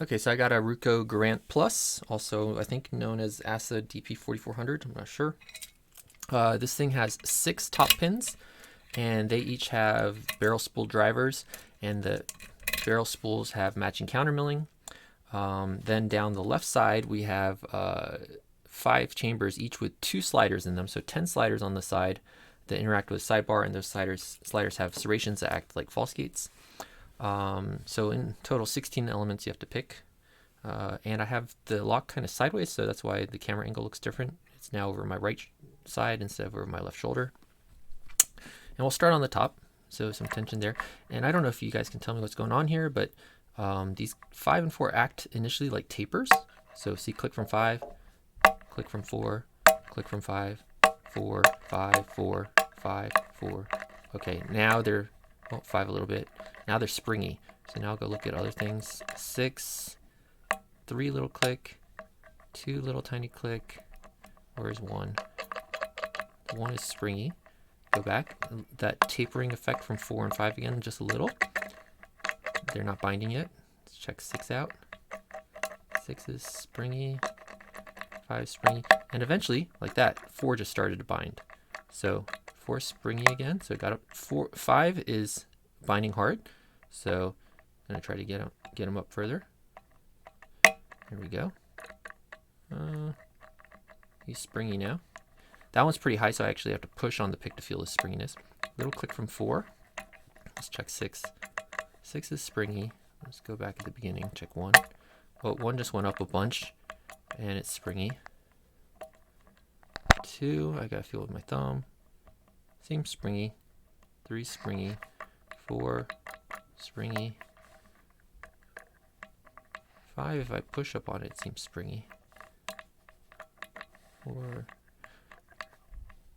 Okay, so I got a Ruko Garant Plus, also I think known as Assa dp4400, I'm not sure. This thing has 6 top pins, and they each have barrel spool drivers, and the barrel spools have matching countermilling. Then down the left side we have 5 chambers, each with 2 sliders in them, so 10 sliders on the side that interact with sidebar, and those sliders have serrations that act like false gates. So in total 16 elements you have to pick. And I have the lock kind of sideways, so that's why the camera angle looks different. It's now over my right side instead of over my left shoulder. And we'll start on the top, so some tension there. And I don't know if you guys can tell me what's going on here, but these 5 and 4 act initially like tapers. So see, click from 5, click from 4, click from 5, 4, 5, 4, 5, 4. Okay, now they're, 5 a little bit. Now they're springy. So now I'll go look at other things. 6, 3 little click, 2 little tiny click. Where's 1? 1 is springy. Go back. That tapering effect from 4 and 5 again, just a little. They're not binding yet. Let's check 6 out. 6 is springy, 5 springy, and eventually, like that, 4 just started to bind. So 4 springy again. So it got up. 5 is binding hard. So I'm gonna try to get him up further. Here we go. He's springy now. That one's pretty high, so I actually have to push on the pick to feel the springiness. Little click from 4. Let's check 6. 6 is springy. Let's go back at the beginning. Check 1. Well, 1 just went up a bunch, and it's springy. 2, I gotta feel with my thumb. Seems springy. 3 springy. 4 springy. 5, if I push up on it, it seems springy. 4.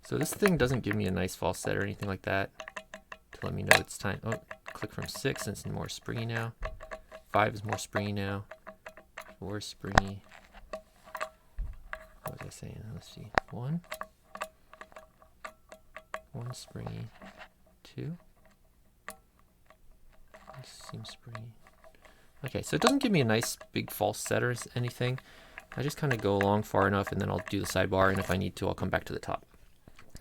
So this thing doesn't give me a nice false set or anything like that to let me know it's time. Oh, click from 6, and it's more springy now. 5 is more springy now. 4 is springy. What was I saying? Let's see. 1 springy. 2. This seems springy. Okay, so it doesn't give me a nice big false set or anything. I just kind of go along far enough, and then I'll do the sidebar, and if I need to, I'll come back to the top.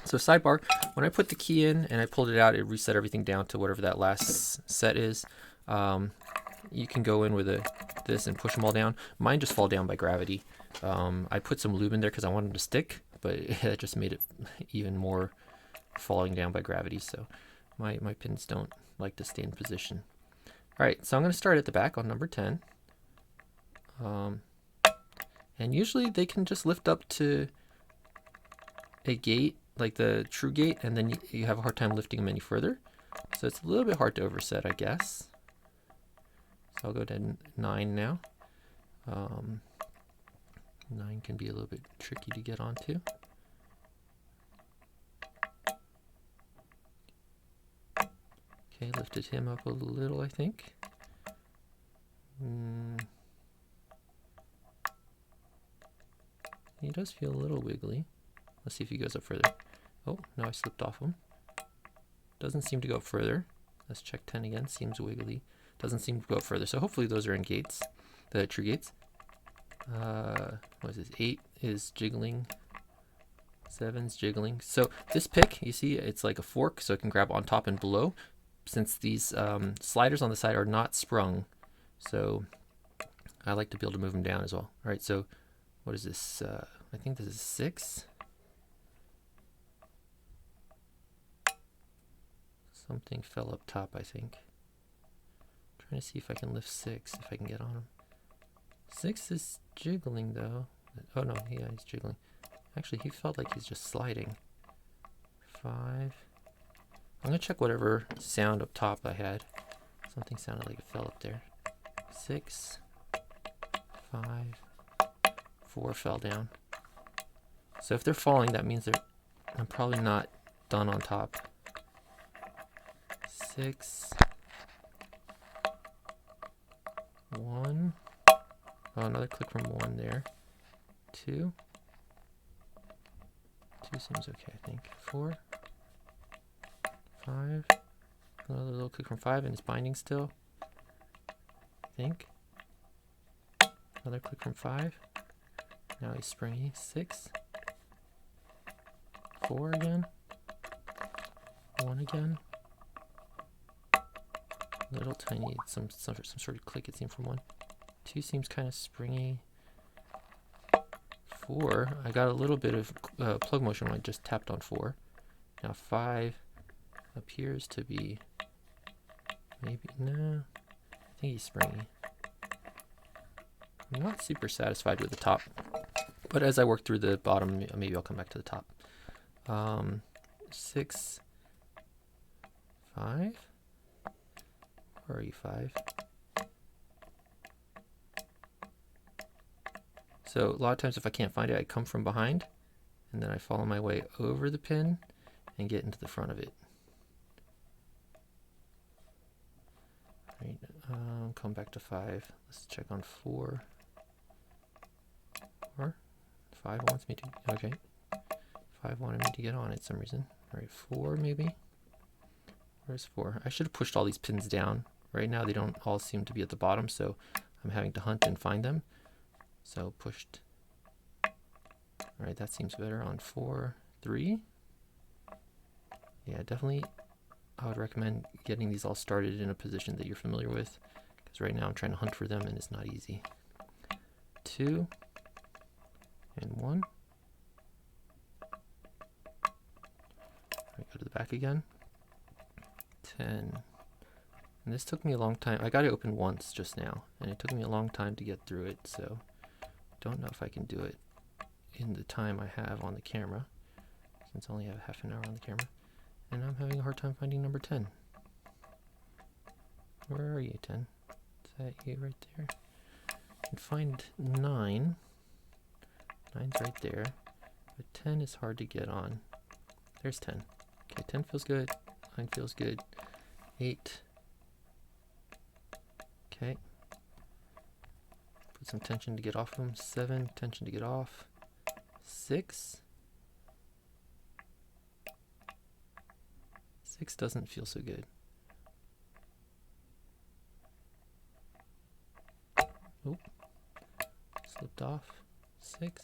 So sidebar, when I put the key in and I pulled it out, it reset everything down to whatever that last set is. You can go in with this and push them all down. Mine just fall down by gravity. I put some lube in there because I wanted them to stick, but it just made it even more falling down by gravity. So my pins don't like to stay in position. All right, so I'm going to start at the back on number 10. And usually they can just lift up to a gate, like the true gate, and then you have a hard time lifting them any further. So it's a little bit hard to overset, I guess. So I'll go to 9 now. 9 can be a little bit tricky to get onto. Okay, lifted him up a little, I think. He does feel a little wiggly. Let's see if he goes up further. Oh, no, I slipped off him. Doesn't seem to go up further. Let's check 10 again. Seems wiggly. Doesn't seem to go up further. So hopefully those are in gates, the true gates. What is this? 8 is jiggling. 7's jiggling. So this pick, you see, it's like a fork, so it can grab on top and below. Since these sliders on the side are not sprung, so I like to be able to move them down as well. All right, so what is this? I think this is 6. Something fell up top, I think. I'm trying to see if I can lift 6, if I can get on him. 6 is jiggling though. Oh no, yeah, he's jiggling. Actually, he felt like he's just sliding. 5. I'm gonna check whatever sound up top I had. Something sounded like it fell up there. 6, 5, 4 fell down. So if they're falling, that means I'm probably not done on top. 6, 1. Oh, another click from 1 there. 2. 2 seems okay, I think. 4. 5. Another little click from 5, and it's binding still, I think. Another click from 5. Now he's springy. 6. 4 again. 1 again. Little tiny, some sort of click it seemed from 1. 2 seems kind of springy. 4, I got a little bit of plug motion when I just tapped on 4. Now 5 appears to be maybe, no, I think he's springy. I'm not super satisfied with the top, but as I work through the bottom, maybe I'll come back to the top. 6, 5, where are you, 5? So a lot of times if I can't find it, I come from behind and then I follow my way over the pin and get into the front of it. Right, come back to 5. Let's check on 4. 5 wants me to, okay. 5 wanted me to get on it some reason. All right, 4 maybe. Where's 4? I should have pushed all these pins down. Right now they don't all seem to be at the bottom, so I'm having to hunt and find them. So pushed. All right, that seems better on 4, 3. Yeah, definitely I would recommend getting these all started in a position that you're familiar with, because right now I'm trying to hunt for them and it's not easy. 2 and 1. All right, go to the back again. 10. And this took me a long time. I got it open once just now, and it took me a long time to get through it, so don't know if I can do it in the time I have on the camera, since I only have half an hour on the camera. And I'm having a hard time finding number 10. Where are you, 10? Is that you right there? I can find 9. 9's right there. But 10 is hard to get on. There's 10. Okay, 10 feels good. 9 feels good. 8. Okay. Put some tension to get off them. 7, tension to get off. 6. 6 doesn't feel so good. Oh, slipped off. 6.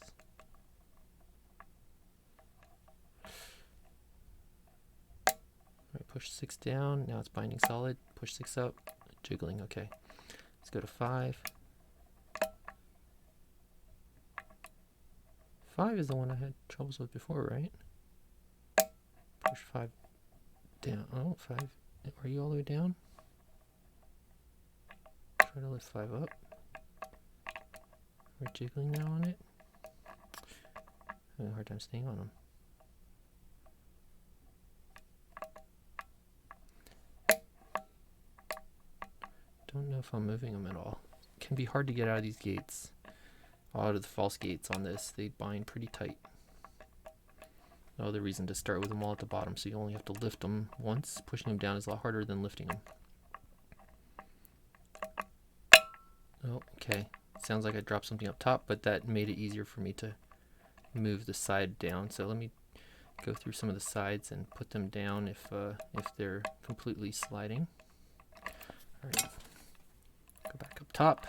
Alright, push 6 down. Now it's binding solid. Push 6 up. Jiggling. Okay. Let's go to 5. 5 is the one I had troubles with before, right? Push 5 down. Oh, 5. Are you all the way down? Try to lift 5 up. We're jiggling now on it. Having a hard time staying on them. Don't know if I'm moving them at all. It can be hard to get out of these gates. Out of the false gates on this, they bind pretty tight. No other reason to start with them all at the bottom, so you only have to lift them once. Pushing them down is a lot harder than lifting them. Oh, okay. Sounds like I dropped something up top, but that made it easier for me to move the side down. So let me go through some of the sides and put them down if they're completely sliding. All right. Go back up top.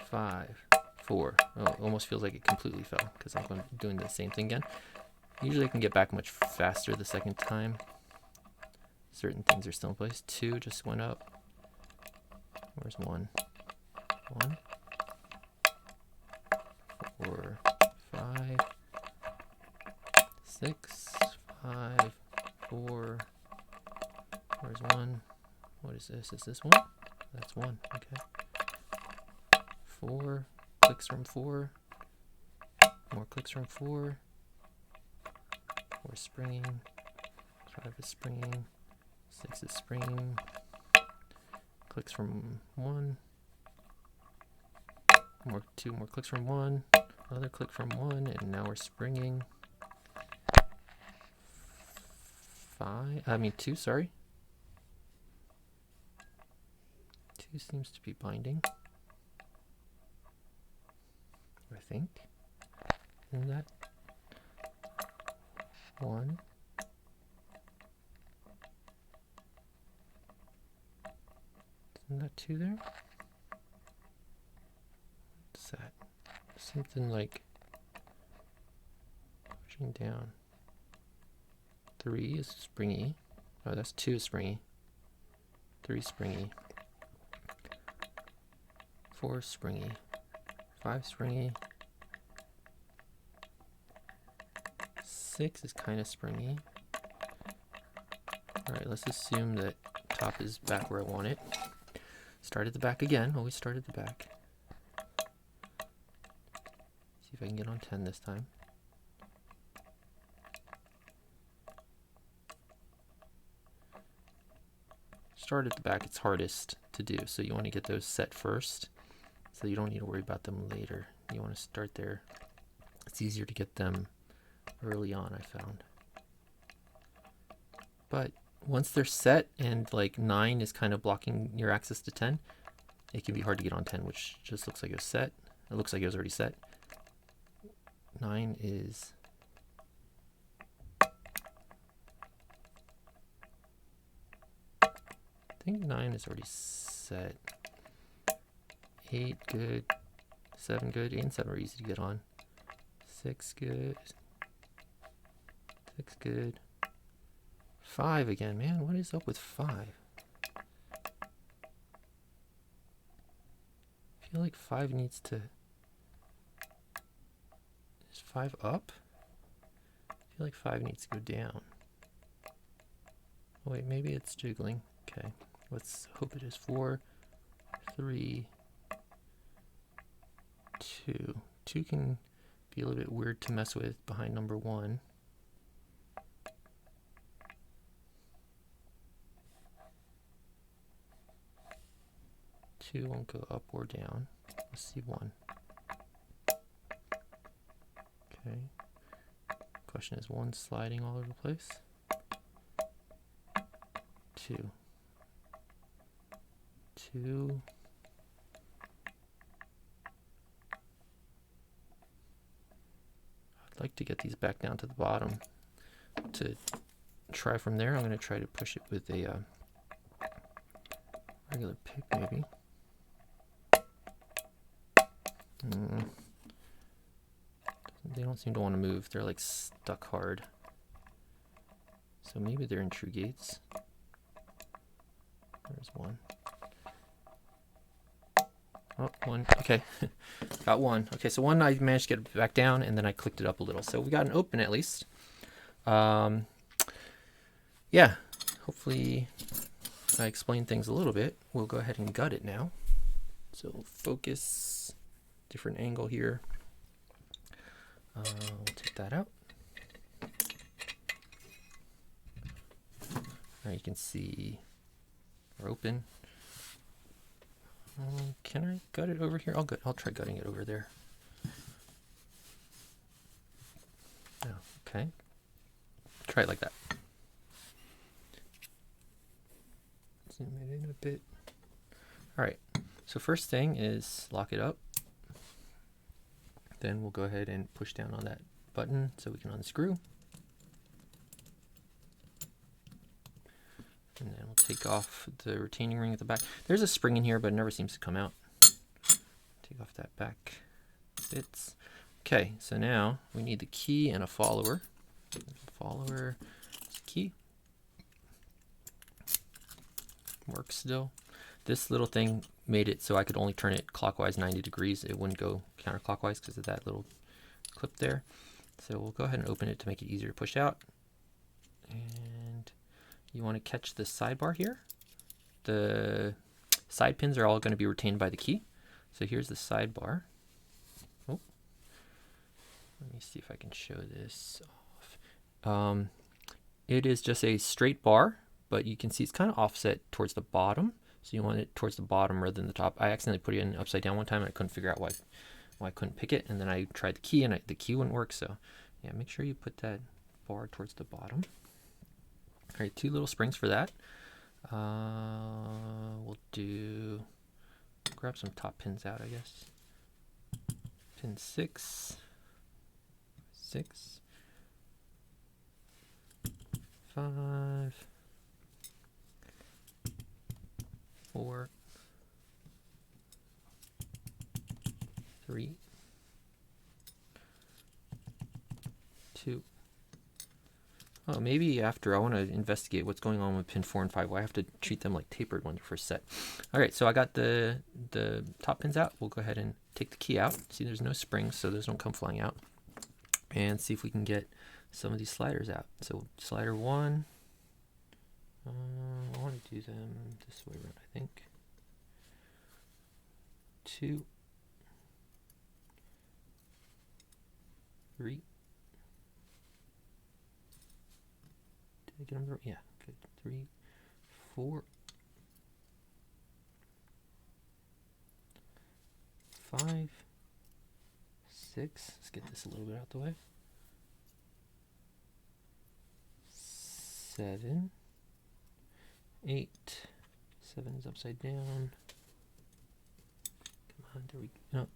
5, 4. Oh, it almost feels like it completely fell because I'm doing the same thing again. Usually I can get back much faster the second time. Certain things are still in place. 2 just went up. Where's 1? 1, 4, 5, 6, 5, 4. Where's 1? What is this? Is this 1? That's 1. Okay. 4. Clicks from 4. More clicks from 4. 4 springing. 5 is springing. 6 is springing. Clicks from 1. 2 more clicks from 1. Another click from 1, and now we're springing. 2, sorry. 2 seems to be binding. I think. Isn't that 1? Isn't that 2 there? Something like pushing down. 3 is springy. Oh, that's 2 is springy. 3 springy. 4 springy. 5 springy. 6 is kind of springy. Alright, let's assume that top is back where I want it. Start at the back again. Always start at the back. See if I can get on 10 this time. Start at the back, it's hardest to do, so you want to get those set first so you don't need to worry about them later. You want to start there. It's easier to get them early on, I found. But once they're set and like 9 is kind of blocking your access to 10, it can be hard to get on 10, which just looks like it was set. It looks like it was already set. 9 is... I think 9 is already set. 8, good. 7, good. 8 and 7 are easy to get on. 6, good. 6, good. 5 again. Man, what is up with 5? I feel like 5 needs to... Is 5 up? I feel like 5 needs to go down. Oh, wait, maybe it's jiggling. Okay. Let's hope it is 4, 3, 2. 2 can be a little bit weird to mess with behind number 1. 2 won't go up or down. Let's see 1. Okay. Question is 1 sliding all over the place? 2. 2. I'd like to get these back down to the bottom. To try from there, I'm going to try to push it with a regular pick, maybe. They don't seem to want to move. They're like stuck hard. So maybe they're in true gates. There's 1. Oh, 1. Okay. Got 1. Okay, so 1 I managed to get back down, and then I clicked it up a little. So we got an open at least. Yeah. Hopefully I explained things a little bit. We'll go ahead and gut it now. So focus, different angle here. We'll take that out. Now you can see we're open. Can I gut it over here? I'll try gutting it over there. Oh, okay. Try it like that. Zoom it in a bit. All right. So first thing is lock it up. Then we'll go ahead and push down on that button so we can unscrew. And then we'll take off the retaining ring at the back. There's a spring in here, but it never seems to come out. Take off that back bits. Okay, so now we need the key and a follower. Follower, key. Works still. This little thing made it so I could only turn it clockwise 90 degrees. It wouldn't go counterclockwise because of that little clip there. So we'll go ahead and open it to make it easier to push out. And you want to catch the sidebar here. The side pins are all going to be retained by the key. So here's the sidebar. Oh, let me see if I can show this off. It is just a straight bar, but you can see it's kind of offset towards the bottom. So you want it towards the bottom rather than the top. I accidentally put it in upside down one time and I couldn't figure out why I couldn't pick it. And then I tried the key and the key wouldn't work. So yeah, make sure you put that bar towards the bottom. All right, 2 little springs for that. We'll grab some top pins out, I guess. Pin 6, 6, 5, 4, 3, Oh, maybe after I want to investigate what's going on with pin 4 and 5. Well, I have to treat them like tapered when they're first set. All right, so I got the top pins out. We'll go ahead and take the key out. See, there's no springs, so those don't come flying out. And see if we can get some of these sliders out. So slider 1, I want to do them this way around, I think. 2, 3. Did I get them? Yeah, good. 3, 4, 5, 6. Let's get this a little bit out the way. 7, 8. 7 is upside down. Come on, there we go. No.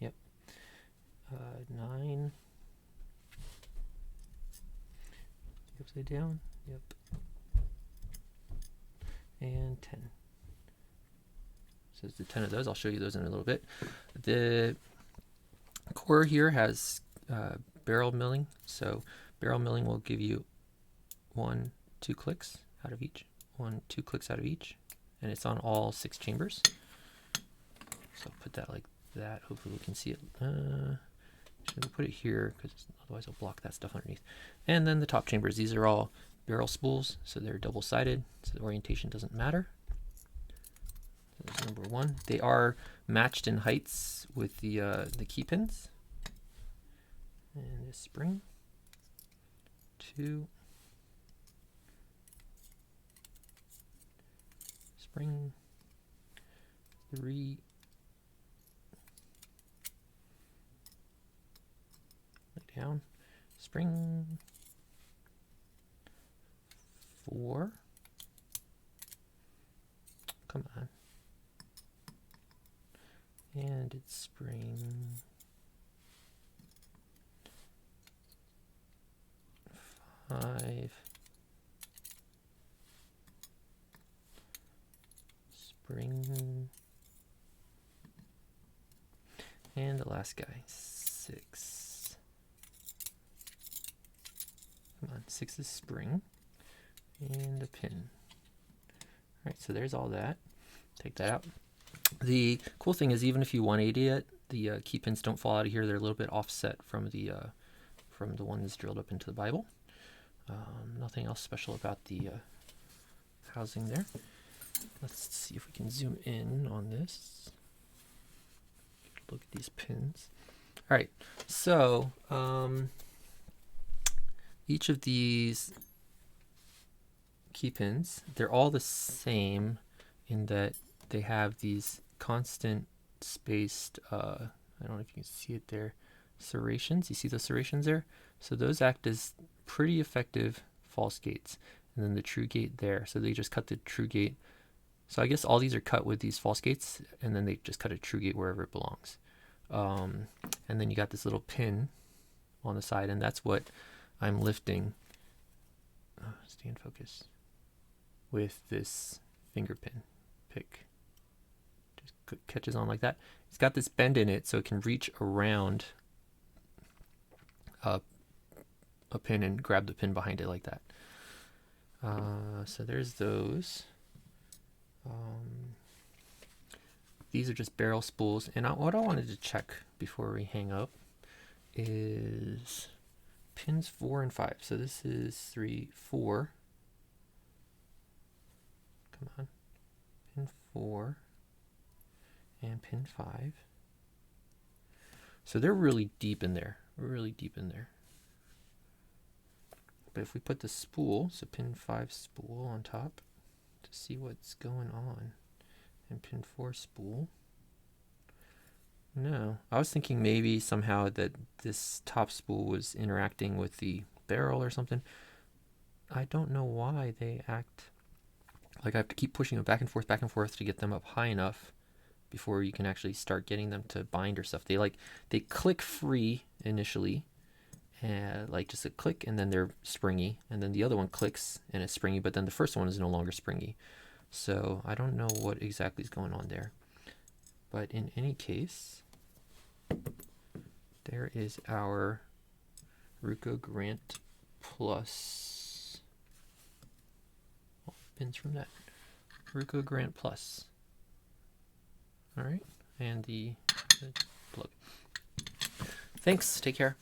Yep. 9. Upside down. Yep. And 10. So it's the 10 of those. I'll show you those in a little bit. The core here has barrel milling. So barrel milling will give you 1, 2 clicks out of each. 1, 2 clicks out of each. And it's on all 6 chambers. So I'll put that like that. Hopefully we can see it. Should we put it here, because otherwise I'll block that stuff underneath. And then the top chambers. These are all barrel spools, so they're double-sided, so the orientation doesn't matter. So that's number 1. They are matched in heights with the key pins. And this spring. 2. Spring. 3. Down, spring, 4, come on, and it's spring, 5, spring, and the last guy, 6. Come on, 6 is spring, and a pin. All right, so there's all that. Take that out. The cool thing is, even if you 180 it, the key pins don't fall out of here. They're a little bit offset from the ones drilled up into the Bible. Nothing else special about the housing there. Let's see if we can zoom in on this. Look at these pins. All right, so each of these key pins, they're all the same in that they have these constant spaced, I don't know if you can see it there, serrations. You see those serrations there? So those act as pretty effective false gates. And then the true gate there. So they just cut the true gate. So I guess all these are cut with these false gates, and then they just cut a true gate wherever it belongs. And then you got this little pin on the side, and that's what I'm lifting, stay in focus, with this finger pin pick. Just catches on like that. It's got this bend in it so it can reach around a pin and grab the pin behind it like that. So there's those. These are just barrel spools, and what I wanted to check before we hang up is pins 4 and 5. So this is 3, 4. Come on. Pin 4 and pin 5. So they're really deep in there. Really deep in there. But if we put the spool, so pin 5 spool on top to see what's going on, and pin 4 spool. No, I was thinking maybe somehow that this top spool was interacting with the barrel or something. I don't know why they act like I have to keep pushing them back and forth to get them up high enough before you can actually start getting them to bind or stuff. They click free initially, and like just a click, and then they're springy, and then the other one clicks and it's springy, but then the first one is no longer springy. So I don't know what exactly is going on there. But in any case, there is our Ruko Garant Plus. Oh, pins from that. Ruko Garant Plus. All right, and the plug. Thanks. Take care.